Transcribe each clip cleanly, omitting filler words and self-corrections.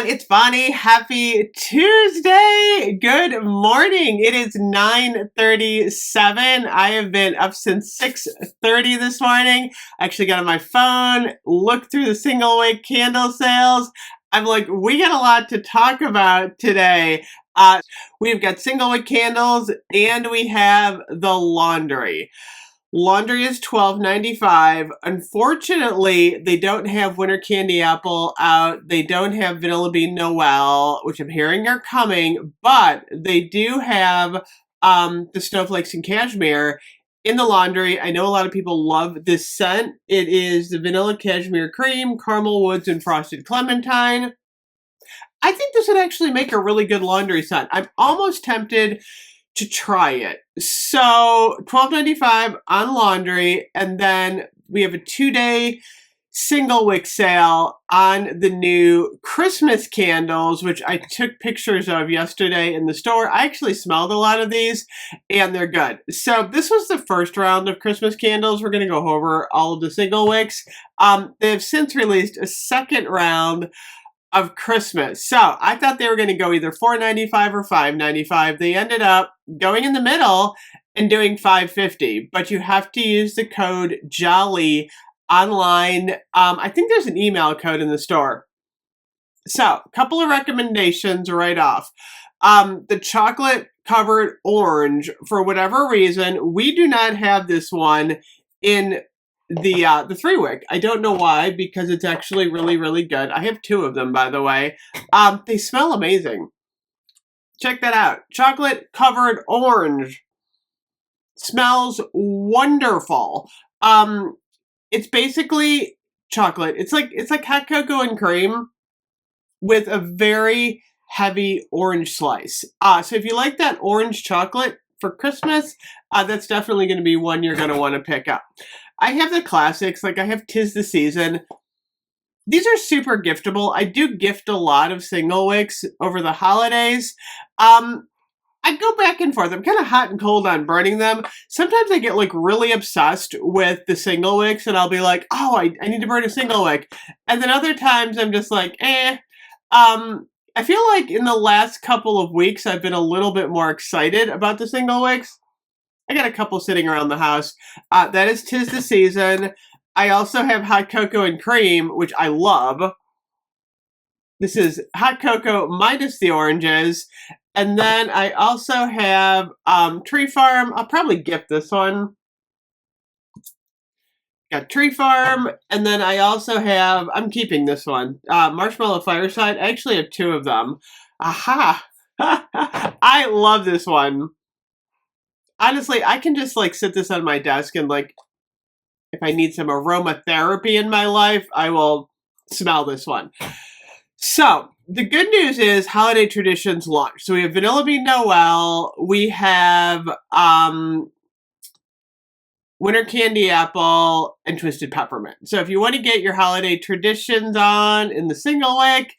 everyone, it's Bonnie. Happy Tuesday. Good morning. It is 9:37. I have been up since 6:30 this morning. I actually got on my phone, looked through the single wick candle sales. I'm like, we got a lot to talk about today. We've got single wick candles and we have the laundry. Laundry is $12.95. Unfortunately, they don't have Winter Candy Apple out. They don't have Vanilla Bean Noel, which I'm hearing are coming, but they do have the Snowflakes and Cashmere in the laundry. I know a lot of people love this scent. It is the Vanilla Cashmere Cream, Caramel Woods, and Frosted Clementine. I think this would actually make a really good laundry scent. I'm almost tempted to try it. So $12.95 on laundry, and then we have a 2-day single wick sale on the new Christmas candles, which I took pictures of yesterday in the store. I actually smelled a lot of these and they're good. So this was the first round of Christmas candles. We're going to go over all of the single wicks. They have since released a second round of Christmas. So I thought they were going to go either $4.95 or $5.95. They ended up going in the middle and doing $5.50, but you have to use the code JOLLY online. I think there's an email code in the store. So a couple of recommendations right off. The chocolate covered orange, for whatever reason, we do not have this one in the 3-wick. I don't know why, because it's actually really, really good. I have 2 of them, by the way. They smell amazing. Check that out. Chocolate covered orange. Smells wonderful. It's basically chocolate. It's like hot cocoa and cream with a very heavy orange slice. So if you like that orange chocolate for Christmas, that's definitely going to be one you're going to want to pick up. I have the classics, like I have 'Tis the Season. These are super giftable. I do gift a lot of single wicks over the holidays. I go back and forth. I'm kind of hot and cold on burning them. Sometimes I get like really obsessed with the single wicks and I'll be like, oh, I need to burn a single wick. And then other times I'm just like, eh. I feel like in the last couple of weeks I've been a little bit more excited about the single wicks. I got a couple sitting around the house. That is 'Tis the Season. I also have hot cocoa and cream, which I love. This is hot cocoa minus the oranges. And then I also have Tree Farm. I'll probably gift this one. Got Tree Farm. And then I also have, I'm keeping this one, Marshmallow Fireside. I actually have 2 of them. Aha! I love this one. Honestly, I can just like sit this on my desk and like, if I need some aromatherapy in my life, I will smell this one. So the good news is holiday traditions launch. So we have Vanilla Bean Noel. We have Winter Candy Apple and Twisted Peppermint. So if you want to get your holiday traditions on in the single wick,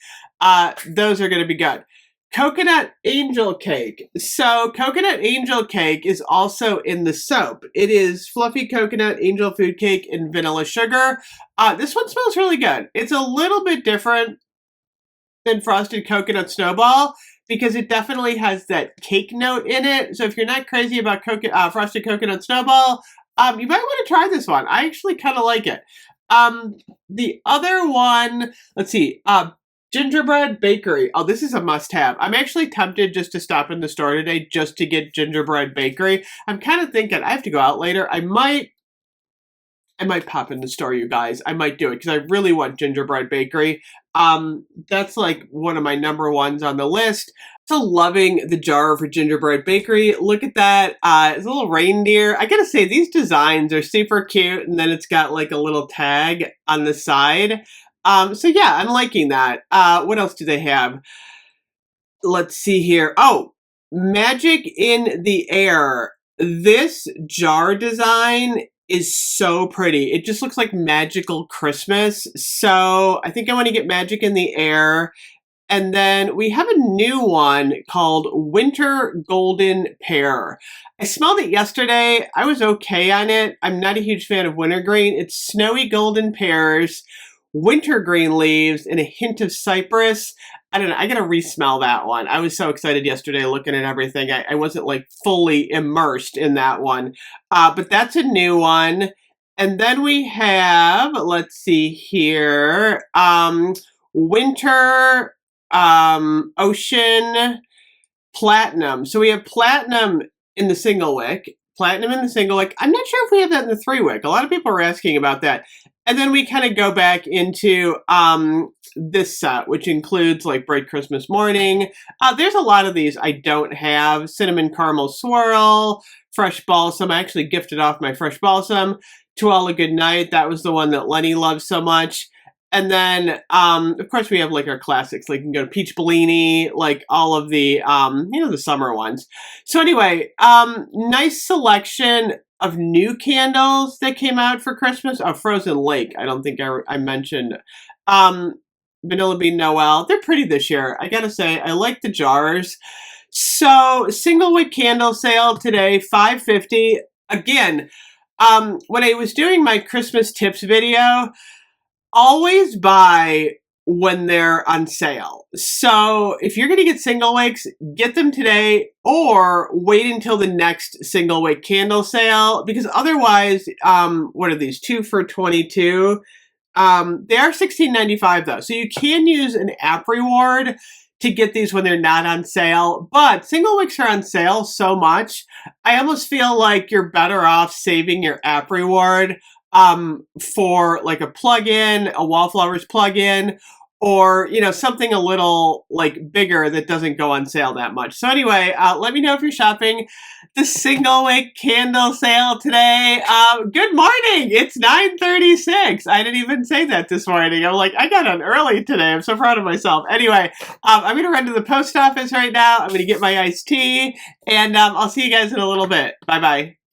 those are going to be good. Coconut Angel Cake. So Coconut Angel Cake is also in the soap. It is fluffy coconut angel food cake and vanilla sugar. This one smells really good. It's a little bit different than Frosted Coconut Snowball because it definitely has that cake note in it. So if you're not crazy about Frosted Coconut Snowball, you might want to try this one. I actually kind of like it. The other one, let's see, Gingerbread Bakery. Oh, this is a must-have. I'm actually tempted just to stop in the store today just to get Gingerbread Bakery. I'm kind of thinking I have to go out later. I might pop in the store, you guys. I might do it because I really want Gingerbread Bakery. That's like one of my number ones on the list. So loving the jar for Gingerbread Bakery. Look at that. It's a little reindeer. I gotta say, these designs are super cute. And then it's got like a little tag on the side. So yeah, I'm liking that. What else do they have? Let's see here. Oh, Magic in the Air. This jar design is so pretty. It just looks like magical Christmas. So I think I want to get Magic in the Air. And then we have a new one called Winter Golden Pear. I smelled it yesterday. I was okay on it. I'm not a huge fan of wintergreen. It's snowy golden pears wintergreen leaves and a hint of cypress. I don't know. I got to re-smell that one. I was so excited yesterday looking at everything. I wasn't like fully immersed in that one. But that's a new one. And then we have, let's see here, winter, ocean, platinum. So we have platinum in the single wick, platinum in the single wick. I'm not sure if we have that in the 3-wick. A lot of people are asking about that. And then we kind of go back into this set, which includes like Bright Christmas Morning. There's a lot of these I don't have. Cinnamon Caramel Swirl, Fresh Balsam. I actually gifted off my Fresh Balsam to All a Good Night. That was the one that Lenny loves so much. And then, of course, we have like our classics. Like you can go to Peach Bellini, like all of the, the summer ones. So anyway, nice selection of new candles that came out for Christmas. Oh, Frozen Lake. I don't think I mentioned. Vanilla Bean Noel. They're pretty this year. I gotta say, I like the jars. So single wick candle sale today, $5.50. Again, when I was doing my Christmas tips video, always buy when they're on sale. So if you're going to get single wicks, get them today or wait until the next single wick candle sale, because otherwise, what are these? 2 for $22. They are $16.95 though. So you can use an app reward to get these when they're not on sale, but single wicks are on sale so much. I almost feel like you're better off saving your app reward for like a plug-in, a Wallflowers plug-in, or, something a little like bigger that doesn't go on sale that much. So anyway, let me know if you're shopping the single wick candle sale today. Good morning. It's 9:36. I didn't even say that this morning. I'm like, I got on early today. I'm so proud of myself. Anyway, I'm going to run to the post office right now. I'm going to get my iced tea, and I'll see you guys in a little bit. Bye-bye.